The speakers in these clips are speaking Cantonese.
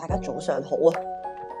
大家早上好啊！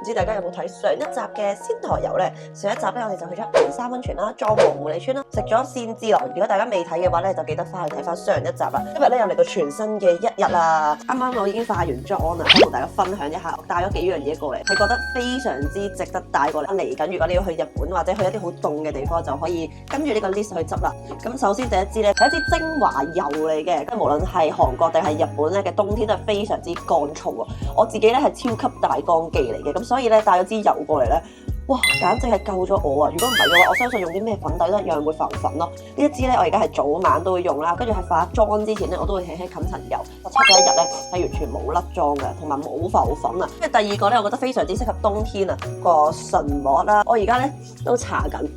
唔知大家有冇睇上一集嘅仙台遊呢？上一集咧，我哋就去咗銀山溫泉啦、藏王狐狸村啦，食咗仙芝來。如果大家未睇嘅話咧，就記得翻去睇翻上一集啦。今日咧又嚟到全新嘅一日啦！啱啱我已經化完妝啦，想同大家分享一下，我帶咗幾樣嘢過嚟，係覺得非常之值得帶過嚟。嚟緊如果你要去日本或者去一啲好凍嘅地方，就可以跟住呢個 list 去執啦。咁首先第一支咧係一支精華油嚟嘅，咁無論係韓國定係日本咧嘅冬天都係非常之乾燥啊！我自己咧係超級大乾肌嚟嘅，咁所以咧帶咗支油過嚟咧，哇，簡直係救咗我啊！如果唔係嘅話，我相信用啲咩粉底都一樣會浮粉咯。呢一支咧，我而家係早晚都會用啦，跟住係化妝之前咧，我都會輕輕冚層油。我測咗一日咧，係完全冇甩妝嘅，同埋冇浮粉啊。跟住第二個咧，我覺得非常之適合冬天啊，個唇膜啦，我而家咧都搽緊，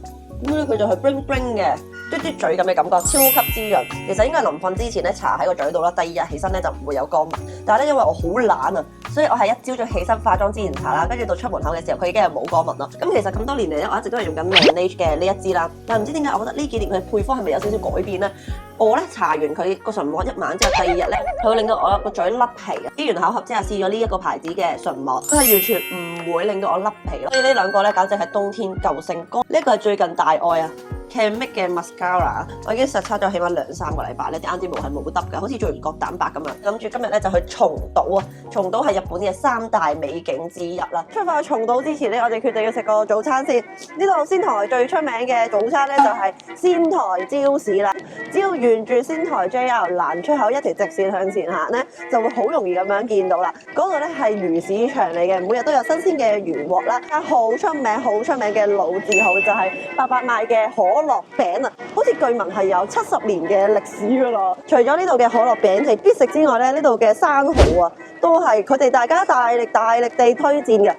咁咧佢就係 bling bling 嘅。嘟嘟嘴咁嘅感覺，超級滋潤。其實應該係臨瞓之前咧搽喺個嘴度啦，第二日起身咧就唔會有乾紋。但係咧因為我好懶啊，所以我係一朝早起身化妝之前搽啦，跟住到出門口嘅時候佢已經係冇乾紋咯。咁其實咁多年嚟咧，我一直都係用緊 Laneige 嘅呢一支啦。但係唔知點解，我覺得呢幾年佢嘅配方係咪有少少改變咧？我咧搽完佢個唇膜一晚之後，第二日咧佢會令到我個嘴甩皮啊！機緣巧合之下試咗呢一個牌子嘅唇膜，佢係完全唔會令到我甩皮咯。所以呢兩個咧簡直係冬天救星歌。呢一個係最近大愛啊！Canmake 嘅 mascara， 我已經實測咗起碼2-3個禮拜咧，啲眼睫毛係冇得嘅，好似做完角蛋白咁樣。諗住今日咧就去松島啊！松島係日本嘅3大美景之一啦。出發去松島之前咧，我哋決定要食個早餐先。呢度仙台最出名嘅早餐咧就係仙台朝市啦。只要沿住仙台 JR 蘭出口一條直線向前行咧，就會好容易咁樣見到啦。嗰度咧係魚市場嚟嘅，每日都有新鮮嘅魚獲啦。好出名嘅老字號就係伯伯賣嘅可樂餅啊，好似據聞係有70年嘅歷史噶啦。除咗呢度嘅可樂餅係必食之外咧，呢度嘅生蠔啊，都係佢哋大家大力地推薦嘅。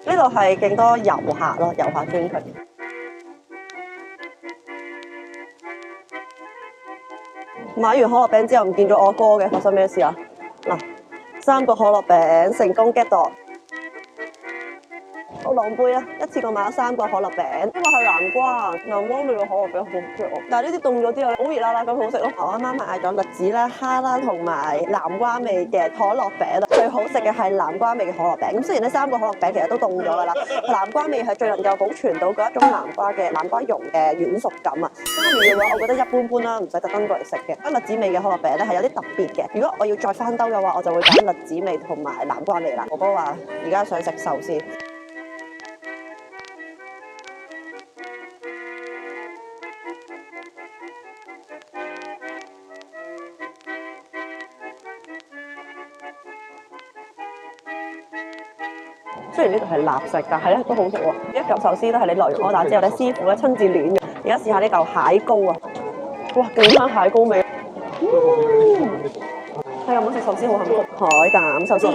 呢度係勁多遊客咯，遊客專區。買完可樂餅之後唔見咗我哥嘅，發生咩事啊？嗱，3個可樂餅成功 get 到。好狼狽啊！一次過買咗3個可樂餅，呢個係南瓜味嘅可樂餅好食喎。但係呢啲凍咗之後好熱辣辣咁好食咯。我啱啱買咗栗子啦、蝦啦同埋南瓜味嘅可樂餅啦。最好食嘅係南瓜味嘅可樂餅。咁雖然呢3個可樂餅其實都凍咗㗎啦，南瓜味係最能夠保存到嗰一種南瓜蓉嘅軟熟感啊。蝦味嘅話，我覺得一般般啦，唔使特登過嚟食嘅。栗子味嘅可樂餅咧係有啲特別嘅。如果我要再翻兜嘅話，我就會揀栗子味同埋南瓜味啦。哥哥話而家想食壽司。雖然呢度係垃圾，但係咧都好食喎。一嚿壽司都係你落完 order 之後咧，師傅咧親自攣嘅。而家試下呢嚿蟹膏啊！哇，勁香蟹膏味。係啊，唔好食壽司好幸福。海膽壽司。呢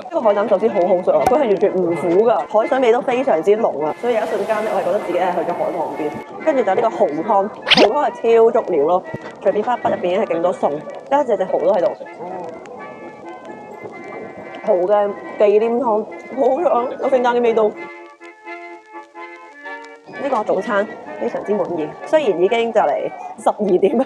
個海膽壽司好好食啊！佢係完全唔苦㗎，海水味都非常之濃啊！所以有一瞬間咧，我係覺得自己係去咗海旁邊。跟住就呢個蠔湯，蠔湯係超足料咯。隨便翻筆入邊已經係勁多餸，一隻蠔都喺度。蠔嘅忌廉湯好好食啊，有聖誕嘅味道。呢個早餐非常之滿意，雖然已經就嚟12點。如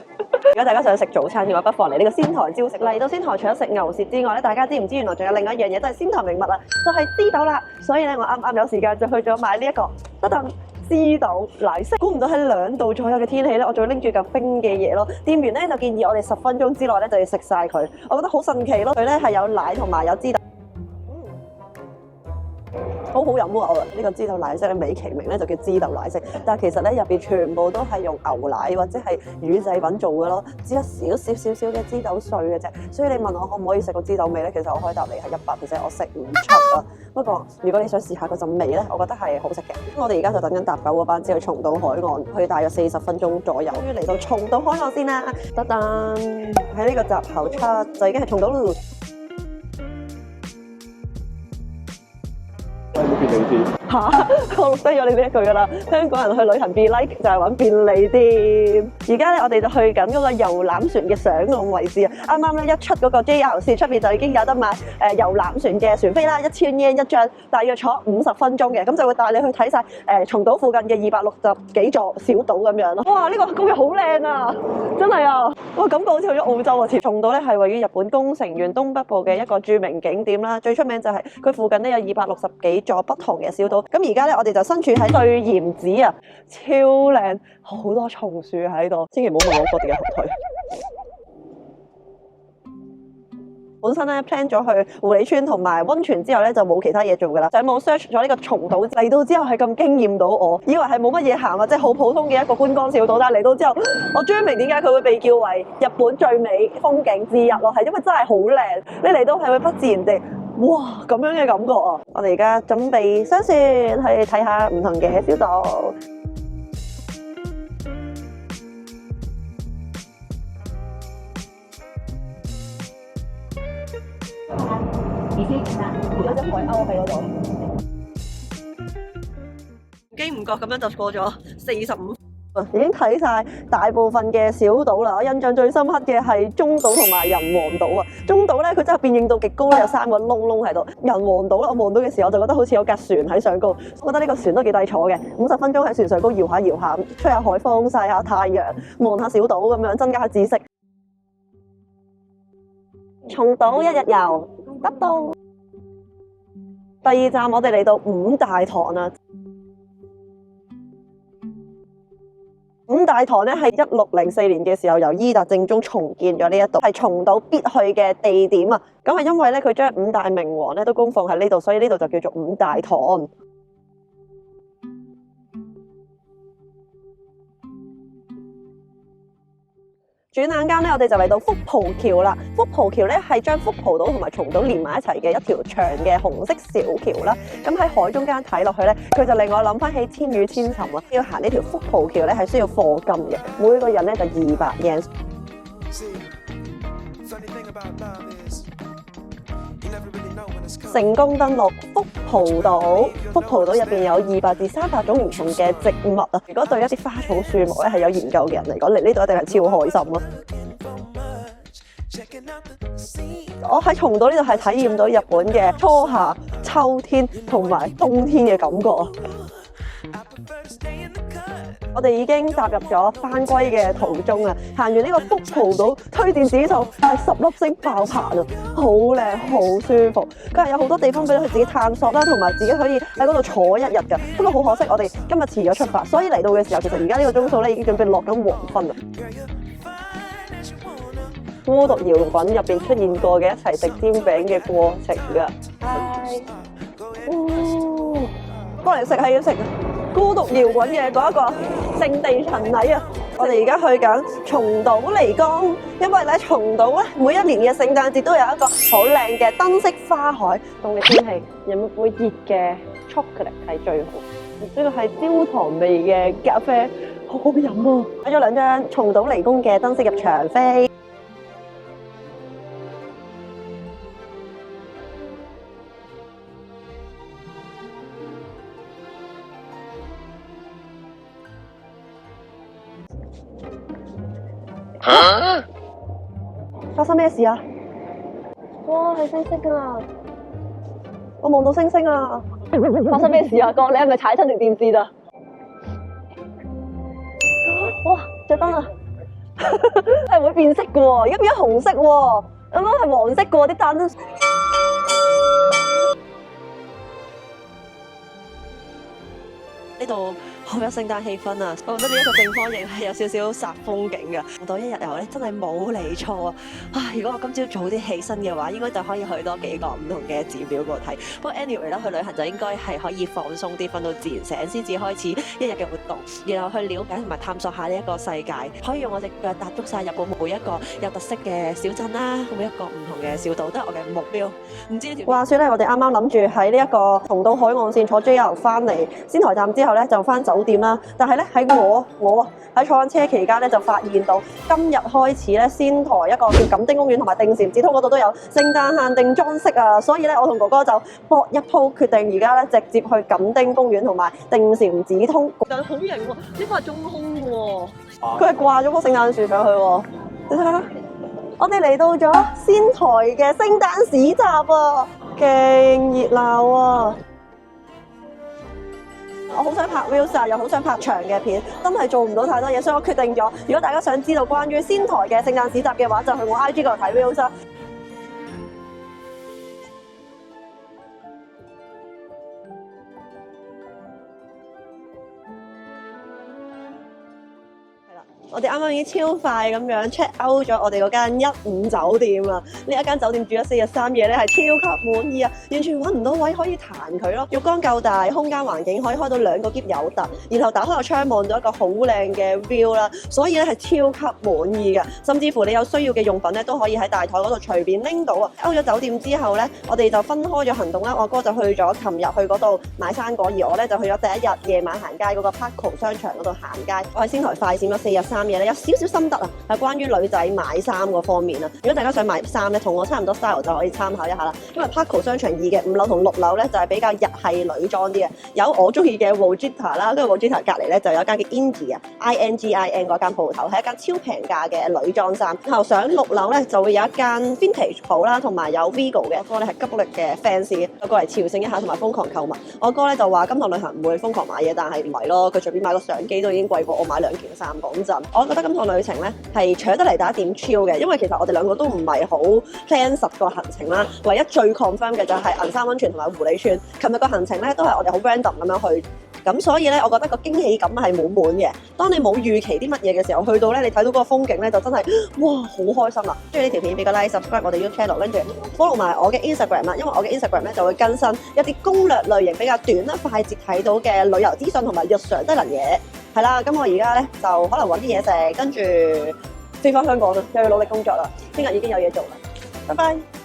果大家想食早餐嘅話，不妨嚟呢個仙台朝食。嚟到仙台除咗食牛舌之外咧，大家知唔知原來仲有另一樣嘢都係仙台名物啊？就係枝豆啦。所以咧，我啱啱有時間就去咗買呢一個枝豆奶昔。估唔到喺2度左右嘅天氣咧，我仲要拎住嚿冰嘅嘢咯。店員咧就建議我哋10分鐘之內咧就要食晒佢，我覺得好神奇咯。佢咧係有奶同埋有枝豆。好好飲喎！呢個枝豆奶昔咧，美其名咧就叫枝豆奶昔，但係其實咧入邊全部都係用牛奶或者係乳製品做嘅咯，只有少少嘅枝豆碎嘅啫。所以你問我可唔可以食個枝豆味咧？其實我可以答你係100%，我食唔出啊。不過如果你想試下嗰陣味咧，我覺得係好食嘅。我哋而家就等緊搭9個班車去松島海岸，去大約40分鐘左右。終於嚟到松島海岸先啦！噔噔，喺呢個閘口出就已經係松島咯。冇便利店。嚇，我錄低咗你呢一句噶啦。香港人去旅行 be like 就係揾便利店。而家咧我哋就去緊嗰個遊覽船嘅上岸位置啊！啱啱咧一出嗰個 JR 線出邊就已經有得買遊覽船嘅船飛啦，1000 yen 一張，大約坐50分鐘嘅，咁就會帶你去睇晒松島附近嘅260幾座小島咁樣咯。哇！呢個公園好靚啊，真係啊！哇，感覺好似去咗澳洲啊！松島咧係位於日本宮城縣東北部嘅一個著名景點啦，最出名就係佢附近咧有260幾座不同嘅小島。咁而家咧我哋就身處喺最鹽子啊，超靚，好多松樹喺度，千祈唔好問我個哋嘅後退。本身咧 plan 咗去狐狸村同埋溫泉之後咧就冇其他嘢做㗎啦，就冇 search 咗呢個松島。嚟到之後係咁驚豔到我，以為係冇乜嘢行或者好普通嘅一個觀光小島，但係嚟到之後，我終於明點解佢會被叫為日本最美風景之一咯，係因為真係好靚，你嚟到係會不自然地哇咁樣嘅感覺啊！我哋而家準備上船去睇下唔同嘅小島。有隻海鷗喺嗰度，唔經唔覺咁樣就過咗45分，已經睇晒大部分嘅小島啦。我印象最深刻嘅係中島同埋仁皇島啊。中島咧佢真係辨認度極高啦，有3個窿窿喺度。仁皇島啦，我望到嘅時候我就覺得好似有架船喺上高，我覺得呢個船都幾抵坐嘅。50分鐘喺船上高搖下搖下，吹下海風，曬下太陽，望下小島咁樣，增加下知識。松島一日遊得到。第2站我哋嚟到五大堂啦。五大堂咧係1604年嘅時候由伊達政宗重建咗呢一度，係松島必去嘅地點啊。咁係因為咧佢將5大明王咧都供奉喺呢度，所以呢度就叫做五大堂。轉眼間咧，我哋就嚟到福浦橋啦。福浦橋咧係將福浦島同埋松島連埋一齊嘅一條長嘅紅色小橋啦。咁喺海中間睇落去咧，佢就令我諗翻起《千與千尋》啊。要行呢條福浦橋咧係需要課金嘅，每個人咧就200 yen。成功登陸福浦島，福浦島入邊有200至300種唔同嘅植物啊！如果對一啲花草樹木咧係有研究嘅人嚟講，嚟呢度一定係超開心咯！我喺松島呢度係體驗到日本嘅初夏、秋天同埋冬天嘅感覺啊！我哋已經踏入咗返歸嘅途中啊！行完呢個福浦島，推薦指數係10粒星爆棚啊！好靚，好舒服。佢係有好多地方俾你去自己探索啦，同埋自己可以喺嗰度坐一日㗎。不過好可惜，我哋今日遲咗出發，所以嚟到嘅時候，其實而家呢個鐘數咧已經準備落緊黃昏啦。孤獨搖滾入邊出現過嘅一齊食煎餅嘅過程㗎。嗨，過嚟食係要食孤獨搖滾嘅嗰一個聖地巡禮啊！我哋而家去緊松島離江，因為咧松島咧每一年嘅聖誕節都有一個好靚嘅燈飾花海。凍嘅天氣飲一杯熱嘅 chocolate 係最好。呢個係焦糖味嘅咖啡，好好飲啊！買咗2張松島離宮嘅燈飾入場飛。發生咩事啊？哇，係星星啊！我望到星星啊！發生咩事啊？哥，你係咪踩親條電線啊？哇，着燈啊！係會變色嘅喎，而家變咗紅色喎，咁樣係黃色嘅喎啲燈。呢度好有聖誕氣氛啊！我覺得呢一個正方形係有少少煞風景嘅。到一日遊咧，真係冇嚟錯啊！如果我今朝早啲起身嘅話，應該就可以去多幾個唔同嘅指標嗰度睇。不過 anyway 啦，去旅行就應該係可以放鬆啲，瞓到自然醒先至開始一日嘅活動，然後去了解同埋探索下呢一個世界。可以用我隻腳踏足晒日本每一個有特色嘅小鎮啦，每一個唔同嘅小島都係我嘅目標。唔知呢條話説咧，我哋啱啱諗住喺呢一個松島海岸線坐 JR 翻嚟仙台站之後咧，就翻酒酒店啦。但係咧喺我喺坐緊車期間咧，就發現到今日開始咧，仙台一個叫錦丁公園同埋定禪寺通嗰度都有聖誕限定裝飾啊，所以咧我同哥哥就搏一鋪，決定而家咧直接去錦丁公園同埋定禪寺通。但係好型喎，呢個係中空喎，佢係掛咗棵聖誕樹上去喎。你睇下，我哋嚟到咗仙台嘅聖誕市集啊，勁熱鬧啊！我好想拍 reels 啊，又好想拍長嘅片，真係做唔到太多嘢，所以我決定咗，如果大家想知道關於仙台嘅聖誕市集嘅話，就去我 IG 嗰度睇 reels 啦。我哋啱啱已經超快咁樣 check out 咗我哋嗰間15酒店啦！呢一間酒店住咗4日3夜咧，係超級滿意啊！完全揾唔到位可以彈佢咯，浴缸夠大，空間環境可以開到2個篋有突，然後打開個窗望到一個好靚嘅 view 啦，所以咧係超級滿意嘅。甚至乎你有需要嘅用品咧，都可以喺大台嗰度隨便拎到啊！out 咗酒店之後咧，我哋就分開咗行動啦。我哥就去咗琴日去嗰度買生果，而我咧就去咗第一日夜晚行街嗰個 Parco 商場嗰度行街。我喺仙台快閃咗4日3夜咧，有少少心得啊，係關於女仔買衫嗰方面啊。如果大家想買衫咧，同我差唔多 style 就可以參考一下啦。因為 Parco 商場2嘅5樓同6樓咧就係比較日系女裝啲嘅，有我中意嘅 Vogita 啦，跟住 Vogita 隔離咧就有一間叫 Ingi 啊 ，INGIN 嗰間鋪頭係一間超平價嘅女裝衫。然後上6樓咧就會有一間 Vintage 鋪啦，同埋有 Vigo 嘅。我哋係吉卜力嘅 fans，我過嚟朝聖一下同埋瘋狂購物。我哥咧就話今趟旅行唔會瘋狂買嘢，但係唔係咯，佢隨便買個相機都已經貴過我買2件衫。講真，我覺得今趟旅程咧係搶得嚟打點 chill 嘅，因為其實我哋2個都唔係好 plan 實個行程啦。唯一最 confirm 嘅就係銀山溫泉同埋狐狸村。琴日個行程咧都係我哋好 random 咁樣去，咁所以咧我覺得個驚喜感係滿滿嘅。當你冇預期啲乜嘢嘅時候，去到咧你睇到嗰個風景咧就真係哇好開心啊！中意呢條片俾個 like、subscribe 我哋 YouTube channel， 跟住 follow 埋我嘅 Instagram 啦，因為我嘅 Instagram 咧就會更新一啲攻略類型比較短啦、快捷睇到嘅旅遊資訊同埋日常低能嘢。係啦，咁我而家咧就可能揾啲嘢食，跟住飛翻香港啦，又要努力工作啦。聽日已經有嘢做啦，拜拜。